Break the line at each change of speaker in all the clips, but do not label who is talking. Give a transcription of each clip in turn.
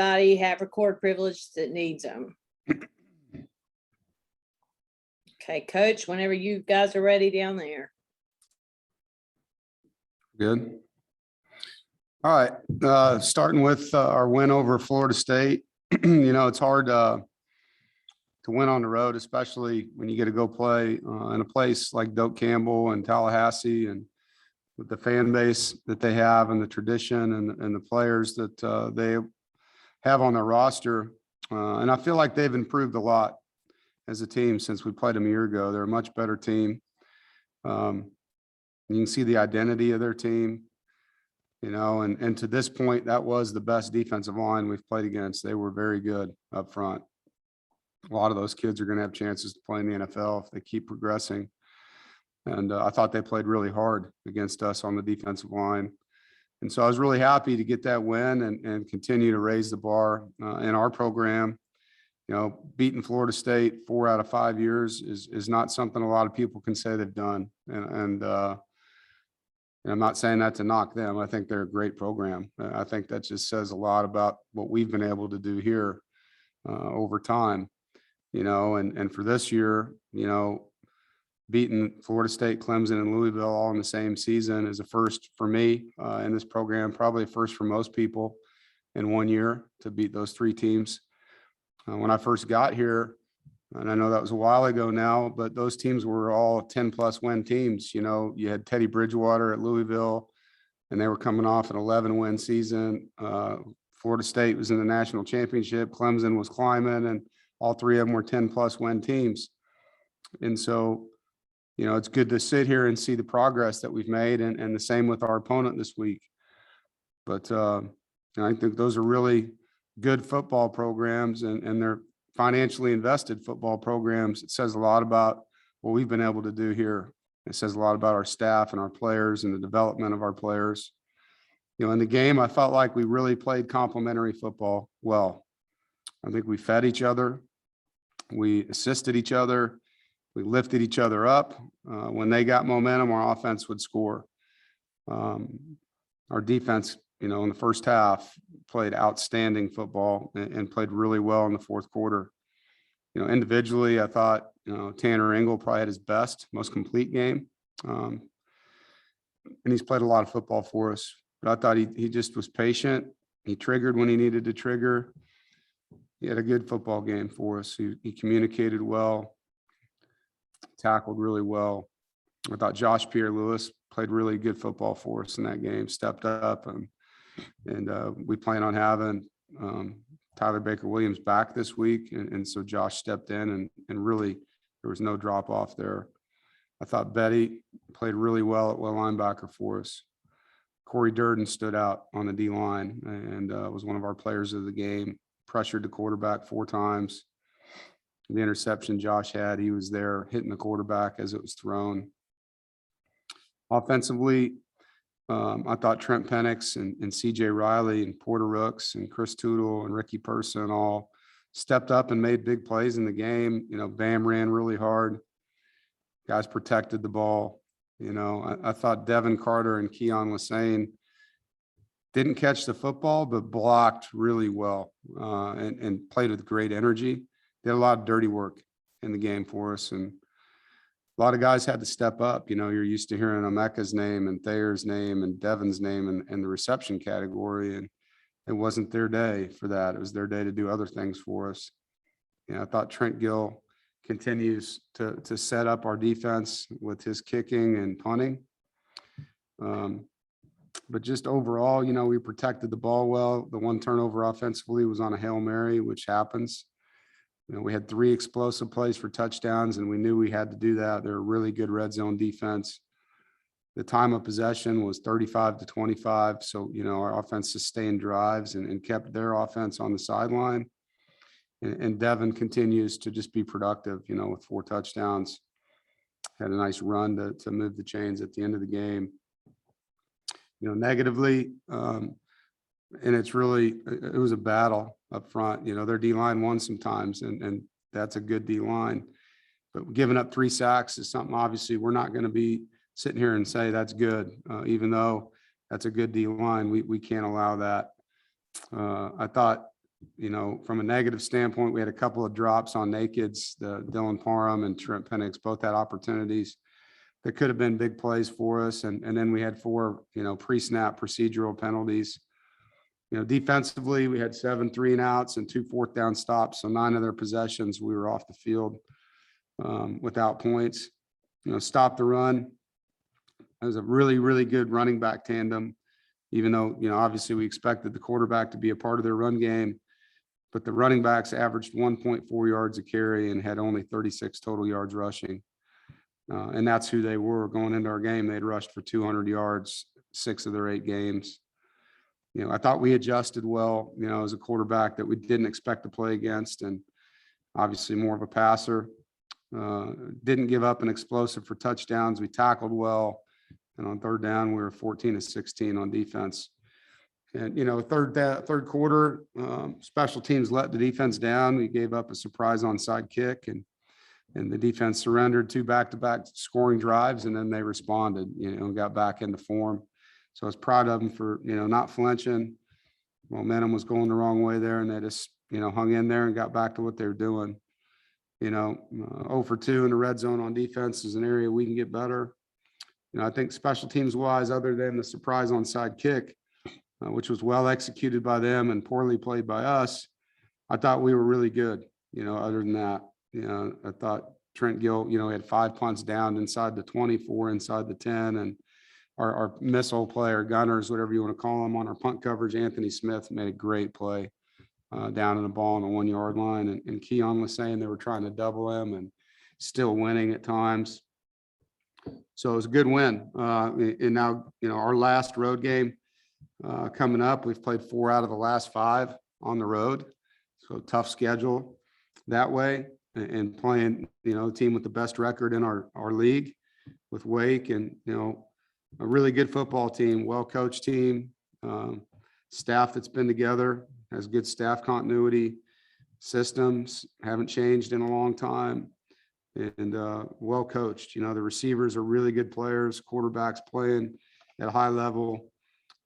Anybody have record privilege that needs them? Okay, Coach, whenever you guys are ready down there.
Good. All right. Starting with our win over Florida State. It's hard to win on the road, especially when you get to go play in a place like Doak Campbell and Tallahassee, and with the fan base that they have and the tradition and the players that they have on their roster. And I feel like they've improved a lot as a team since we played them a year ago. They're a much better team. You can see the identity of their team, and to this point, that was the best defensive line we've played against. They were very good up front. A lot of those kids are going to have chances to play in the NFL if they keep progressing. And I thought they played really hard against us on the defensive line. And so I was really happy to get that win and continue to raise the bar in our program. Beating Florida State 4 out of 5 years is not something a lot of people can say they've done. And I'm not saying that to knock them. I think they're a great program. I think that just says a lot about what we've been able to do here over time. And for this year, beating Florida State, Clemson, and Louisville all in the same season is a first for me in this program, probably a first for most people in 1 year to beat those 3 teams. When I first got here, and I know that was a while ago now, but those teams were all 10-plus win teams. You had Teddy Bridgewater at Louisville, and they were coming off an 11-win season. Florida State was in the national championship. Clemson was climbing, and all 3 of them were 10-plus win teams. And so, it's good to sit here and see the progress that we've made, and the same with our opponent this week. But I think those are really good football programs, and they're financially invested football programs. It says a lot about what we've been able to do here. It says a lot about our staff and our players and the development of our players. In the game, I felt like we really played complementary football well. I think we fed each other. We assisted each other. We lifted each other up. When they got momentum, our offense would score. Our defense, in the first half, played outstanding football and played really well in the fourth quarter. Individually, I thought, Tanner Engel probably had his best, most complete game. And he's played a lot of football for us. But I thought he just was patient. He triggered when he needed to trigger. He had a good football game for us. He communicated well, tackled really well. I thought Josh Pierre-Louis played really good football for us in that game, stepped up, and we plan on having Tyler Baker-Williams back this week. And so Josh stepped in and really there was no drop off there. I thought Betty played really well at linebacker for us. Corey Durden stood out on the D-line and was one of our players of the game, pressured the quarterback 4 times. The interception Josh had, he was there hitting the quarterback as it was thrown. Offensively, I thought Trent Penix and CJ Riley and Porter Rooks and Chris Tootle and Ricky Person all stepped up and made big plays in the game. Bam ran really hard. Guys protected the ball. I thought Devin Carter and Keon Lassane didn't catch the football, but blocked really well and played with great energy. They had a lot of dirty work in the game for us, and a lot of guys had to step up. You're used to hearing Emeka's name and Thayer's name and Devin's name in the reception category, and it wasn't their day for that. It was their day to do other things for us. I thought Trent Gill continues to set up our defense with his kicking and punting. But just overall, we protected the ball well. The one turnover offensively was on a Hail Mary, which happens. We had 3 explosive plays for touchdowns, and we knew we had to do that. They're a really good red zone defense. The time of possession was 35-25. So, our offense sustained drives and kept their offense on the sideline. And Devin continues to just be productive, with 4 touchdowns. Had a nice run to move the chains at the end of the game. Negatively, and it was a battle up front. Their D-line won sometimes, and that's a good D-line. But giving up 3 sacks is something, obviously, we're not going to be sitting here and say that's good. Even though that's a good D-line, we can't allow that. I thought From a negative standpoint, we had a couple of drops on nakeds. The Dylan Parham and Trent Penix both had opportunities that could have been big plays for us. And then we had 4, pre-snap procedural penalties. Defensively, we had 7 3-and-outs and 2 fourth down stops. So 9 of their possessions, we were off the field without points. Stop the run. It was a really, really good running back tandem, even though, obviously we expected the quarterback to be a part of their run game. But the running backs averaged 1.4 yards a carry and had only 36 total yards rushing. And that's who they were going into our game. They'd rushed for 200 yards, 6 of their 8 games. I thought we adjusted well, as a quarterback that we didn't expect to play against, and obviously more of a passer. Didn't give up an explosive for touchdowns. We tackled well. And on third down, we were 14 of 16 on defense. And, third quarter, special teams let the defense down. We gave up a surprise onside kick, and the defense surrendered 2 back-to-back scoring drives, and then they responded, and got back into form. So I was proud of them for, not flinching. Momentum was going the wrong way there, and they just, hung in there and got back to what they were doing. 0 for 2 in the red zone on defense is an area we can get better. I think special teams wise, other than the surprise onside kick, which was well executed by them and poorly played by us, I thought we were really good. Other than that, I thought Trent Gill, had 5 punts down inside the 24, inside the 10, and our missile player, gunners, whatever you want to call them, on our punt coverage, Anthony Smith made a great play down in the ball on the 1 yard line. And Keon was saying they were trying to double him and still winning at times. So it was a good win. And now, our last road game coming up, we've played 4 out of the last 5 on the road. So tough schedule that way, and playing, the team with the best record in our league with Wake, and, a really good football team, well-coached team, staff that's been together, has good staff continuity, systems haven't changed in a long time, and well coached. The receivers are really good players, quarterbacks playing at a high level,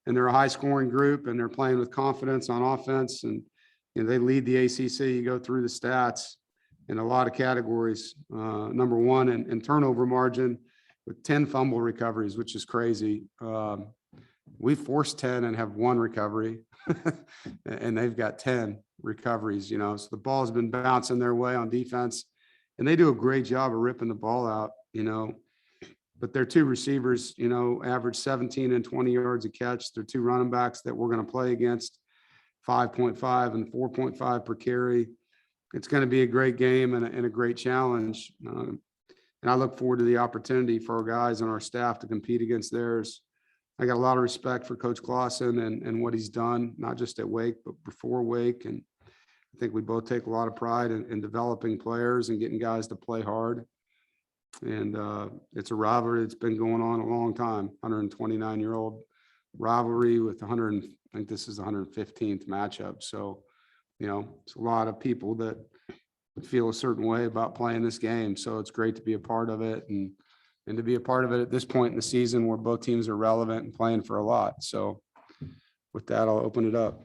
and they're a high scoring group, and they're playing with confidence on offense, and they lead the ACC. You go through the stats in a lot of categories. Number 1 in turnover margin with 10 fumble recoveries, which is crazy. We forced 10 and have 1 recovery, and they've got 10 recoveries, so the ball's been bouncing their way on defense, and they do a great job of ripping the ball out, but their 2 receivers, average 17 and 20 yards a catch. They're 2 running backs that we're going to play against, 5.5 and 4.5 per carry. It's going to be a great game and a great challenge. And I look forward to the opportunity for our guys and our staff to compete against theirs. I got a lot of respect for Coach Clausen and what he's done, not just at Wake, but before Wake. And I think we both take a lot of pride in developing players and getting guys to play hard. And it's a rivalry that's been going on a long time, 129-year-old rivalry with I think this is the 115th matchup. So, it's a lot of people that feel a certain way about playing this game. So it's great to be a part of it, and to be a part of it at this point in the season where both teams are relevant and playing for a lot. So with that, I'll open it up.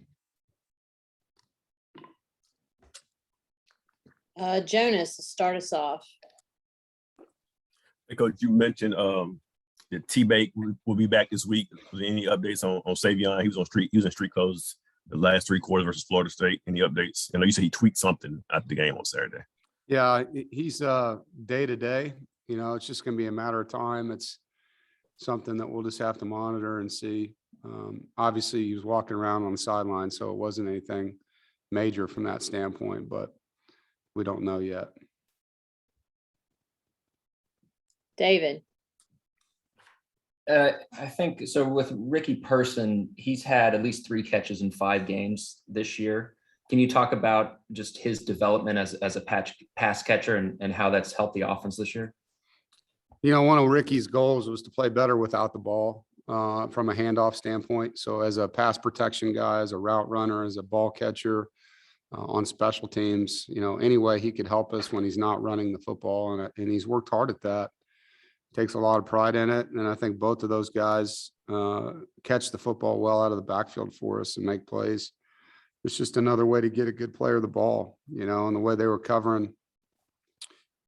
Jonas, start us off.
Hey, Coach, you mentioned that T-Bake will be back this week. Was there any updates on Savion? He was in street clothes the last 3 quarters versus Florida State. Any updates? I know you said he tweaked something after the game on Saturday.
Yeah, he's day to day. It's just going to be a matter of time. It's something that we'll just have to monitor and see. Obviously, he was walking around on the sideline, so it wasn't anything major from that standpoint, but we don't know yet.
David.
I think so. With Ricky Person, he's had at least 3 catches in 5 games this year. Can you talk about just his development as a pass catcher and how that's helped the offense this year?
One of Ricky's goals was to play better without the ball from a handoff standpoint. So as a pass protection guy, as a route runner, as a ball catcher on special teams, any way he could help us when he's not running the football. And he's worked hard at that. Takes a lot of pride in it. And I think both of those guys catch the football well out of the backfield for us and make plays. it's just another way to get a good player the ball, you know, and the way they were covering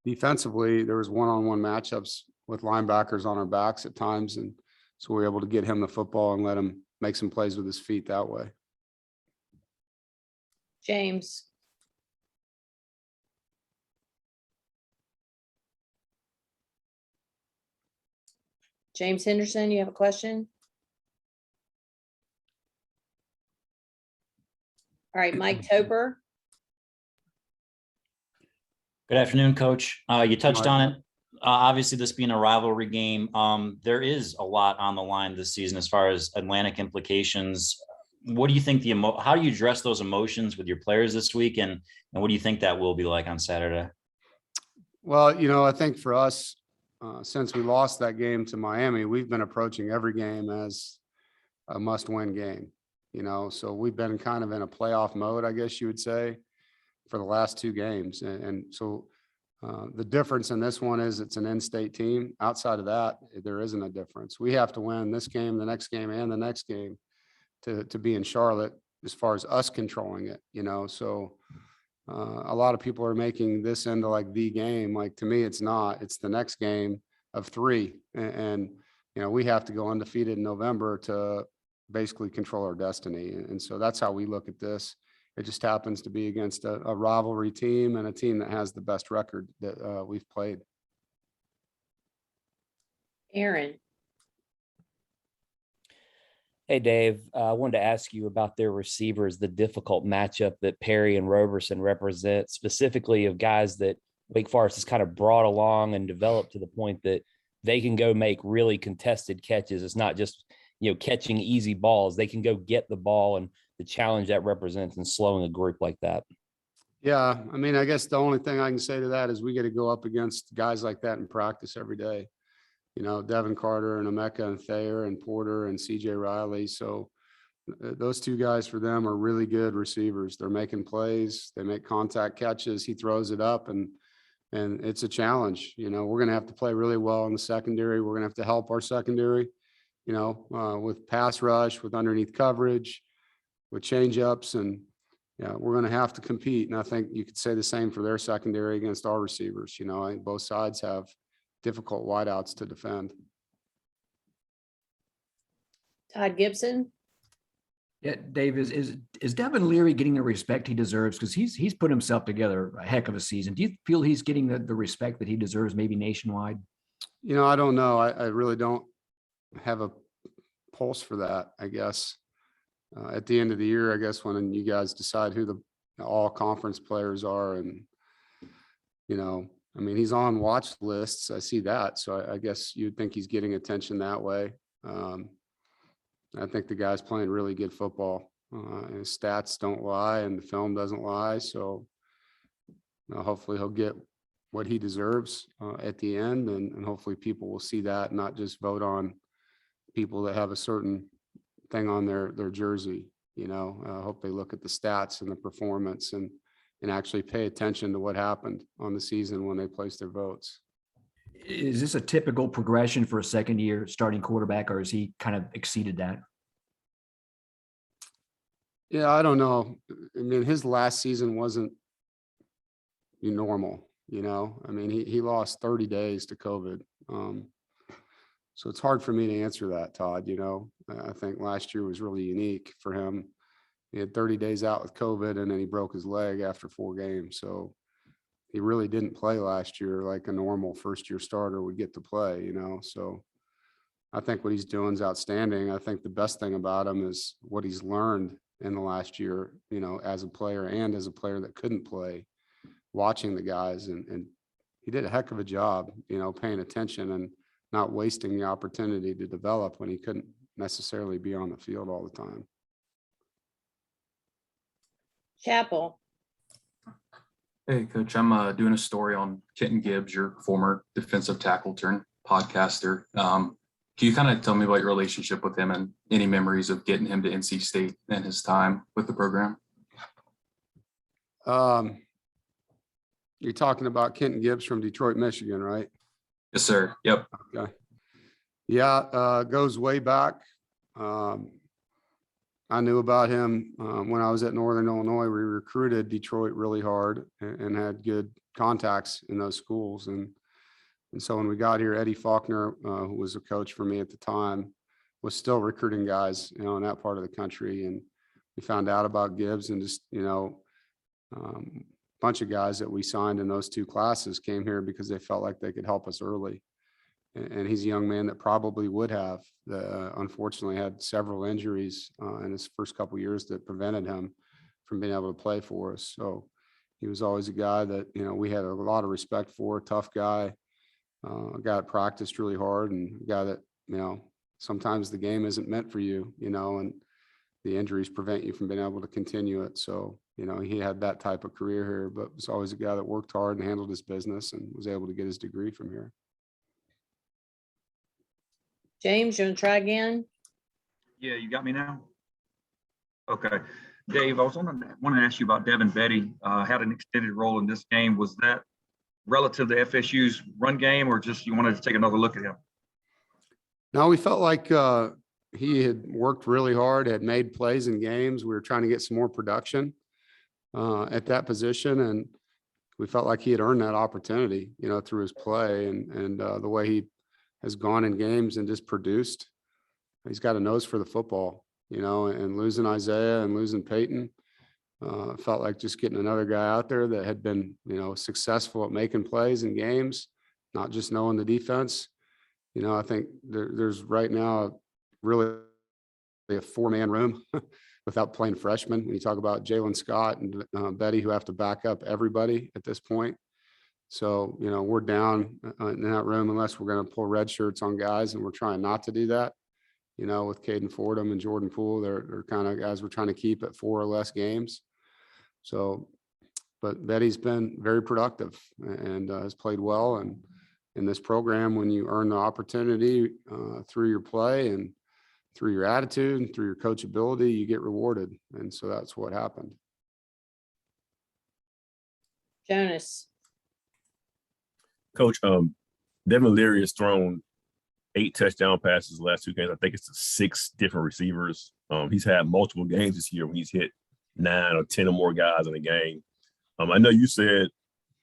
defensively, there was one-on-one matchups with linebackers on our backs at times. And so we were able to get him the football and let him make some plays with his feet that way.
James. James Henderson, you have a question? All right, Mike Toper.
Good afternoon, Coach. You touched
Hi.
on it. Obviously, this being a rivalry game, there is a lot on the line this season as far as Atlantic implications. What do you think how do you address those emotions with your players this week, and what do you think that will be like on Saturday?
Well, you know, I think for us, since we lost that game to Miami, we've been approaching every game as a must-win game, you know, so we've been kind of in a playoff mode, I guess you would say, for the last two games. And so the difference in this one is it's an in-state team. Outside of that, there isn't a difference. We have to win this game, the next game, and the next game to be in Charlotte as far as us controlling it, you know, so a lot of people are making this into like the game. Like, to me, it's not. It's the next game of three. And you know, we have to go undefeated in November to basically control our destiny. And so that's how we look at this. It just happens to be against a rivalry team and a team that has the best record that we've played.
Aaron.
Hey, Dave, I wanted to ask you about their receivers, the difficult matchup that Perry and Roberson represent, specifically of guys that Wake Forest has kind of brought along and developed to the point that they can go make really contested catches. It's not just, you know, catching easy balls. They can go get the ball, and the challenge that represents in slowing a group like that.
Yeah, I mean, I guess the only thing I can say to that is we get to go up against guys like that in practice every day. You know, Devin Carter and Emeka and Thayer and Porter and CJ Riley. So those two guys for them are really good receivers. They're making plays. They make contact catches. He throws it up, and it's a challenge. You know, we're going to have to play really well in the secondary. We're going to have to help our secondary, you know, with pass rush, with underneath coverage, with change ups. And yeah, we're going to have to compete. And I think you could say the same for their secondary against our receivers. You know, I think both sides have difficult wideouts to defend.
Todd Gibson.
Yeah, Dave, is Devin Leary getting the respect he deserves? Because he's put himself together a heck of a season. Do you feel he's getting the respect that he deserves, maybe nationwide?
You know, I don't know. I really don't have a pulse for that, I guess. At the end of the year, I guess, when you guys decide who the all conference players are, and, you know, I mean, he's on watch lists. I see that. So I guess you'd think he's getting attention that way. I think the guy's playing really good football. His stats don't lie and the film doesn't lie. So hopefully he'll get what he deserves at the end. And hopefully people will see that, not just vote on people that have a certain thing on their jersey. You know, I hope they look at the stats and the performance and actually pay attention to what happened on the season when they place their votes.
Is this a typical progression for a second year starting quarterback, or has he kind of exceeded that?
Yeah, I don't know. I mean, his last season wasn't normal, you know. I mean, he lost 30 days to COVID. So it's hard for me to answer that, Todd. You know, I think last year was really unique for him. He had 30 days out with COVID, and then he broke his leg after 4 games. So he really didn't play last year like a normal first-year starter would get to play, you know. So I think what he's doing is outstanding. I think the best thing about him is what he's learned in the last year, you know, as a player and as a player that couldn't play, watching the guys. And he did a heck of a job, you know, paying attention and not wasting the opportunity to develop when he couldn't necessarily be on the field all the time.
Chapel.
Hey, Coach, I'm doing a story on Kenton Gibbs, your former defensive tackle turned podcaster. Can you kind of tell me about your relationship with him and any memories of getting him to NC State and his time with the program?
You're talking about Kenton Gibbs from Detroit, Michigan, right?
Yes, sir. Yep.
Okay. Yeah, goes way back. I knew about him when I was at Northern Illinois. We recruited Detroit really hard and had good contacts in those schools. And so when we got here, Eddie Faulkner, who was a coach for me at the time, was still recruiting guys, in that part of the country. And we found out about Gibbs, and just, bunch of guys that we signed in those two classes came here because they felt like they could help us early. And he's a young man that probably would have, unfortunately had several injuries in his first couple of years that prevented him from being able to play for us. So he was always a guy that, we had a lot of respect for, tough guy, a guy that practiced really hard, and a guy that, sometimes the game isn't meant for you, and the injuries prevent you from being able to continue it. So, he had that type of career here, but was always a guy that worked hard and handled his business and was able to get his degree from here.
James, you want to try again?
Yeah, you got me now? Okay. Dave, I was want to ask you about Devin Betty. Had an extended role in this game. Was that relative to FSU's run game, or just you wanted to take another look at him?
No, we felt like he had worked really hard, had made plays in games. We were trying to get some more production at that position, and we felt like he had earned that opportunity, through his play and the way he has gone in games and just produced. He's got a nose for the football, and losing Isaiah and losing Peyton, felt like just getting another guy out there that had been, successful at making plays in games, not just knowing the defense. I think there's right now really a 4-man room without playing freshmen. When you talk about Jalen Scott and Betty, who have to back up everybody at this point. So, we're down in that room unless we're going to pull red shirts on guys, and we're trying not to do that. With Caden Fordham and Jordan Poole, they're kind of guys we're trying to keep at 4 or less games. So, but Betty's been very productive and has played well. And in this program, when you earn the opportunity through your play and through your attitude and through your coachability, you get rewarded. And so that's what happened.
Jonas.
Coach, Devin Leary has thrown 8 touchdown passes the last 2 games. I think it's to 6 different receivers. He's had multiple games this year when he's hit 9 or 10 or more guys in a game. I know you said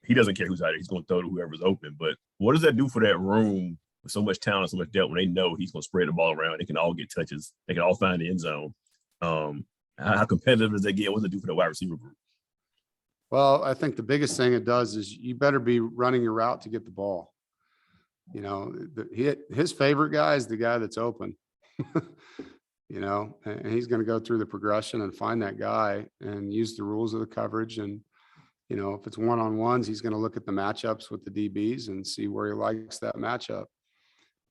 he doesn't care who's out there. He's going to throw to whoever's open. But what does that do for that room with so much talent, so much depth, when they know he's going to spread the ball around? They can all get touches. They can all find the end zone. How competitive does that get? What does it do for the wide receiver group?
Well, I think the biggest thing it does is you better be running your route to get the ball. His favorite guy is the guy that's open, and he's going to go through the progression and find that guy and use the rules of the coverage. And, if it's one-on-ones, he's going to look at the matchups with the DBs and see where he likes that matchup.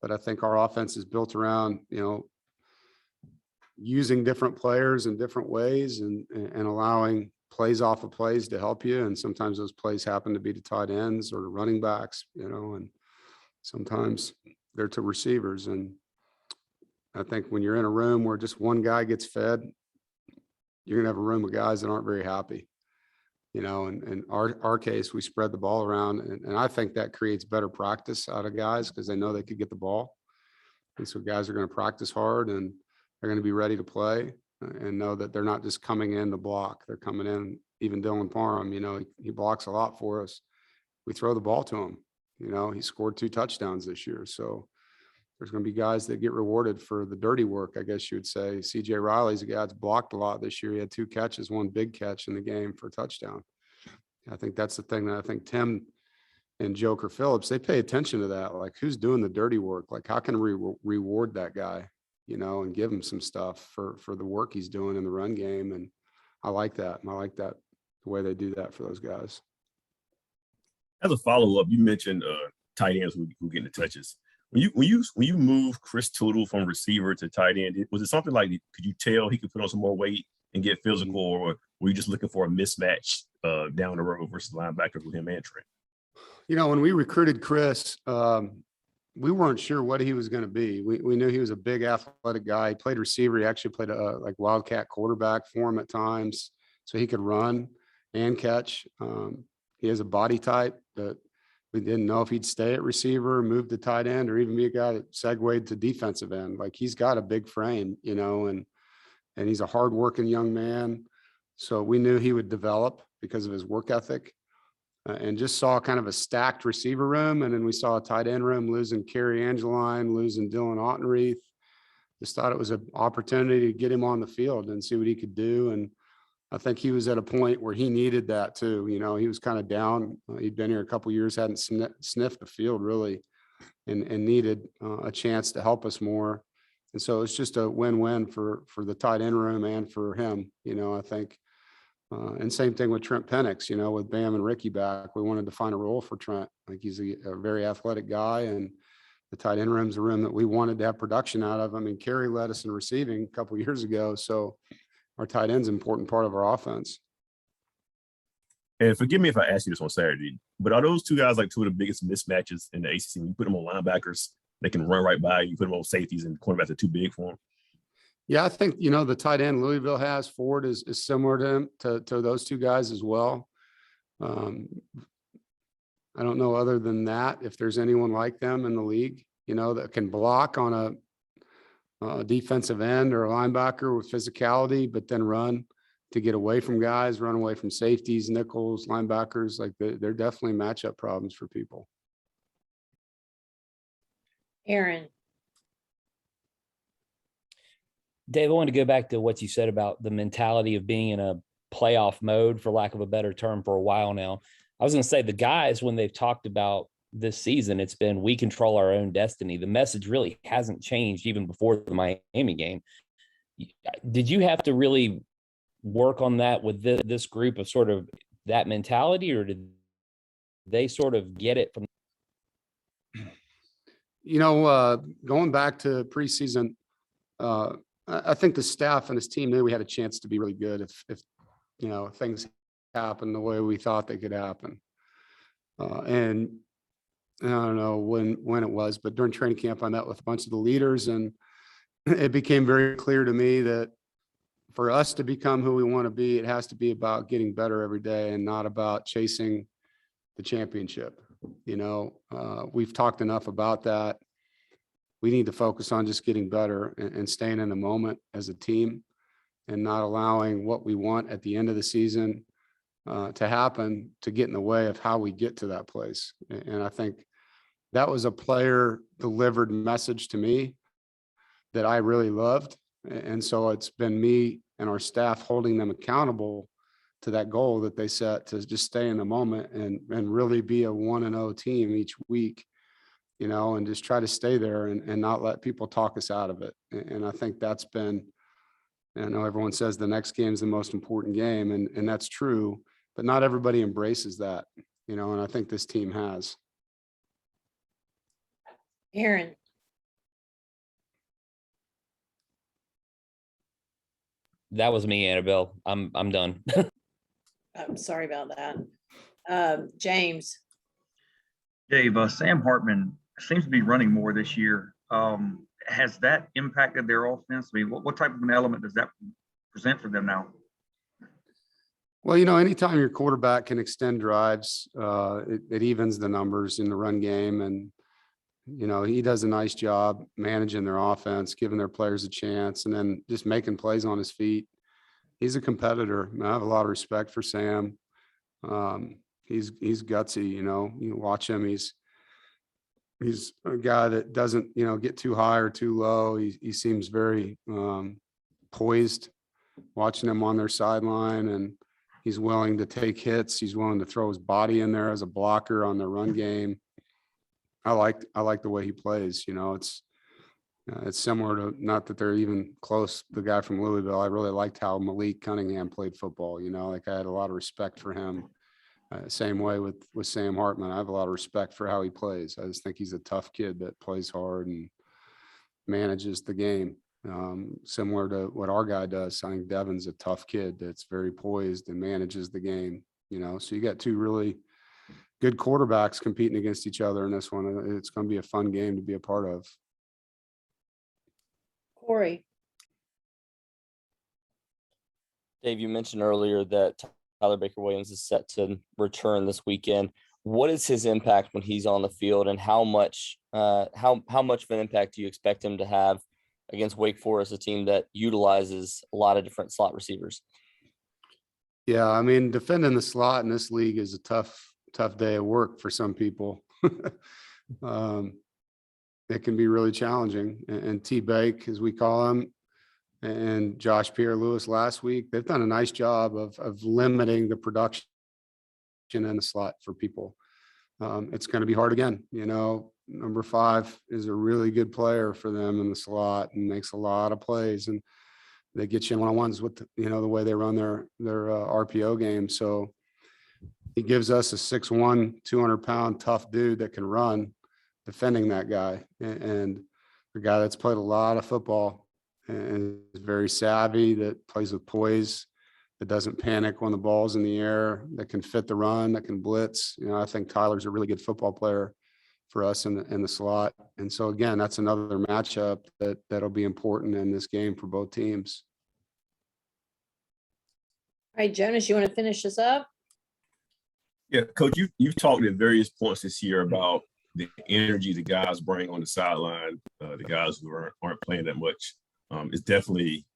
But I think our offense is built around, using different players in different ways and allowing plays off of plays to help you. And sometimes those plays happen to be to tight ends or to running backs, and sometimes they're to receivers. And I think when you're in a room where just one guy gets fed, you're going to have a room of guys that aren't very happy, and in our case, we spread the ball around. And I think that creates better practice out of guys because they know they could get the ball. And so guys are going to practice hard and they're going to be ready to play and know that they're not just coming in to block. They're coming in. Even Dylan Parham, he blocks a lot for us. We throw the ball to him. He scored 2 touchdowns this year. So there's going to be guys that get rewarded for the dirty work, I guess you would say. CJ Riley's a guy that's blocked a lot this year. He had 2 catches, 1 big catch in the game for a touchdown. I think that's the thing that I think Tim and Joker Phillips, they pay attention to that. Like, who's doing the dirty work? Like, how can we reward that guy, and give him some stuff for the work he's doing in the run game. And I like that. And I like that, the way they do that for those guys.
As a follow-up, you mentioned tight ends who get the touches. When you move Chris Tootle from receiver to tight end, was it something like, could you tell he could put on some more weight and get physical, or were you just looking for a mismatch down the road versus linebackers with him and Trent?
When we recruited Chris, we weren't sure what he was going to be. We knew he was a big athletic guy. He played receiver. He actually played like wildcat quarterback for him at times, so he could run and catch. He has a body type that we didn't know if he'd stay at receiver, move to tight end, or even be a guy that segued to defensive end. Like, he's got a big frame, and and he's a hardworking young man. So we knew he would develop because of his work ethic, and just saw kind of a stacked receiver room. And then we saw a tight end room, losing Kerry Angeline, losing Dylan Ottenreith. Just thought it was an opportunity to get him on the field and see what he could do. And I think he was at a point where he needed that too. You know, he was kind of down. He'd been here a couple of years, hadn't sniffed the field really, and needed a chance to help us more. And so it's just a win-win for the tight end room and for him, you know, I think. And same thing with Trent Penix, you know, with Bam and Ricky back, we wanted to find a role for Trent. Like he's a very athletic guy, and the tight end room's a room that we wanted to have production out of. I mean, Kerry led us in receiving a couple of years ago. So our tight end's an important part of our offense.
And forgive me if I ask you this on Saturday, but are those two guys like two of the biggest mismatches in the ACC? When you put them on linebackers, they can run right by you. You put them on safeties, and cornerbacks are too big for them. Yeah,
I think, you know, the tight end Louisville has, Ford, is similar to him, to those two guys as well. I don't know other than that if there's anyone like them in the league, you know, that can block on a defensive end or a linebacker with physicality, but then run to get away from guys, run away from safeties, nickels, linebackers. Like they're definitely matchup problems for people.
Aaron.
Dave, I wanted to go back to what you said about the mentality of being in a playoff mode, for lack of a better term, for a while now. I was going to say the guys, when they've talked about this season, it's been, we control our own destiny. The message really hasn't changed even before the Miami game. Did you have to really work on that with this group of sort of that mentality, or did they sort of get it from?
You know, going back to preseason, I think the staff and his team knew we had a chance to be really good if you know, things happen the way we thought they could happen. And I don't know when it was, but during training camp, I met with a bunch of the leaders, and it became very clear to me that for us to become who we want to be, it has to be about getting better every day and not about chasing the championship. You know, we've talked enough about that. We need to focus on just getting better and staying in the moment as a team, and not allowing what we want at the end of the season to happen to get in the way of how we get to that place. And I think that was a player delivered message to me that I really loved. And so it's been me and our staff holding them accountable to that goal that they set, to just stay in the moment and really be a 1-0 team each week, you know, and just try to stay there and not let people talk us out of it. And I think that's been, I know everyone says the next game is the most important game, and that's true, but not everybody embraces that, you know, and I think this team has.
Aaron.
That was me, Annabelle. I'm done.
I'm sorry about that. James.
Dave, Sam Hartman seems to be running more this year. Has that impacted their offense? I mean, what type of an element does that present for them now?
Well, you know, anytime your quarterback can extend drives, it evens the numbers in the run game. And, you know, he does a nice job managing their offense, giving their players a chance, and then just making plays on his feet. He's a competitor. I have a lot of respect for Sam. He's gutsy, you know, you watch him. He's a guy that doesn't, you know, get too high or too low. He seems very poised, watching him on their sideline, and he's willing to take hits. He's willing to throw his body in there as a blocker on the run game. I like the way he plays. You know, it's similar to, not that they're even close, the guy from Louisville. I really liked how Malik Cunningham played football. You know, like I had a lot of respect for him. Same way with Sam Hartman. I have a lot of respect for how he plays. I just think he's a tough kid that plays hard and manages the game, similar to what our guy does. I think Devin's a tough kid that's very poised and manages the game, you know. So you got two really good quarterbacks competing against each other in this one. It's going to be a fun game to be a part of.
Corey.
Dave, you mentioned earlier that Tyler Baker-Williams is set to return this weekend. What is his impact when he's on the field, and how much of an impact do you expect him to have against Wake Forest, a team that utilizes a lot of different slot receivers.
Yeah, I mean, defending the slot in this league is a tough day of work for some people. It can be really challenging. And T-Bake, as we call him, and Josh Pierre-Lewis last week, they've done a nice job of limiting the production in the slot for people. It's going to be hard again. You know, number 5 is a really good player for them in the slot and makes a lot of plays, and they get you in one-on-ones with, the way they run their RPO game. So he gives us a 6'1", 200-pound tough dude that can run, defending that guy, and a guy that's played a lot of football and is very savvy, that plays with poise, that doesn't panic when the ball's in the air, that can fit the run, that can blitz. I think Tyler's a really good football player for us in the slot. And so again, that's another matchup that'll be important in this game for both teams.
All right, Jonas, you want to finish this up?
Yeah, Coach, you've talked at various points this year about the energy the guys bring on the sideline, the guys who aren't playing that much. It's definitely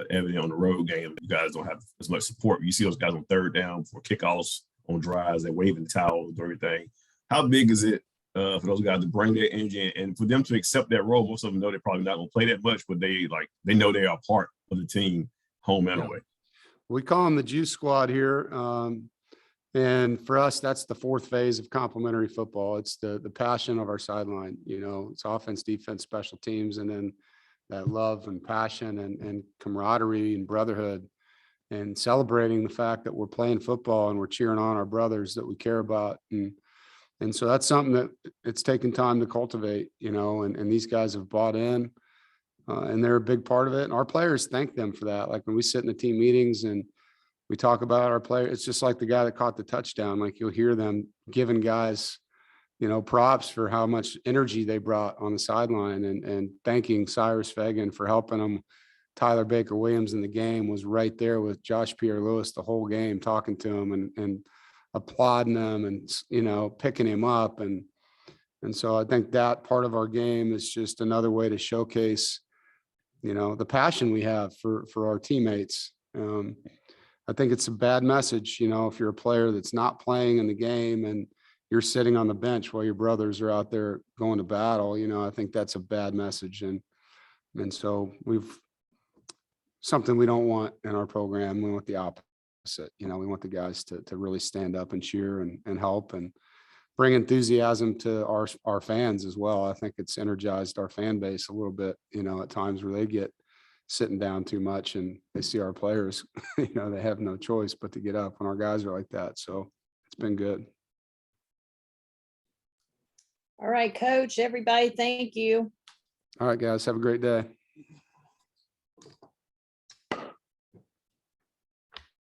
evident on the road game. You guys don't have as much support. You see those guys on third down for kickoffs, on drives, they're waving towels and everything. How big is it for those guys to bring their energy and for them to accept that role? Most of them know they're probably not going to play that much, but they know they are part of the team, home and away.
We call them the juice squad here. And for us, that's the 4th phase of complementary football. It's the passion of our sideline. It's offense, defense, special teams, and then that love and passion and camaraderie and brotherhood, and celebrating the fact that we're playing football and we're cheering on our brothers that we care about. And so that's something that it's taken time to cultivate, and these guys have bought in, and they're a big part of it. And our players thank them for that. Like when we sit in the team meetings and we talk about our players, it's just like the guy that caught the touchdown. Like you'll hear them giving guys, props for how much energy they brought on the sideline, and thanking Cyrus Fagan for helping them. Tyler Baker-Williams in the game was right there with Josh Pierre-Lewis the whole game, talking to him and applauding him and, picking him up. And so I think that part of our game is just another way to showcase, the passion we have for our teammates. I think it's a bad message, if you're a player that's not playing in the game and you're sitting on the bench while your brothers are out there going to battle. I think that's a bad message. And so something we don't want in our program. We want the opposite. We want the guys to really stand up and cheer and help and bring enthusiasm to our fans as well. I think it's energized our fan base a little bit, at times where they get sitting down too much and they see our players, they have no choice but to get up when our guys are like that. So it's been good.
All right, Coach, everybody, thank you.
All right, guys, have a great day.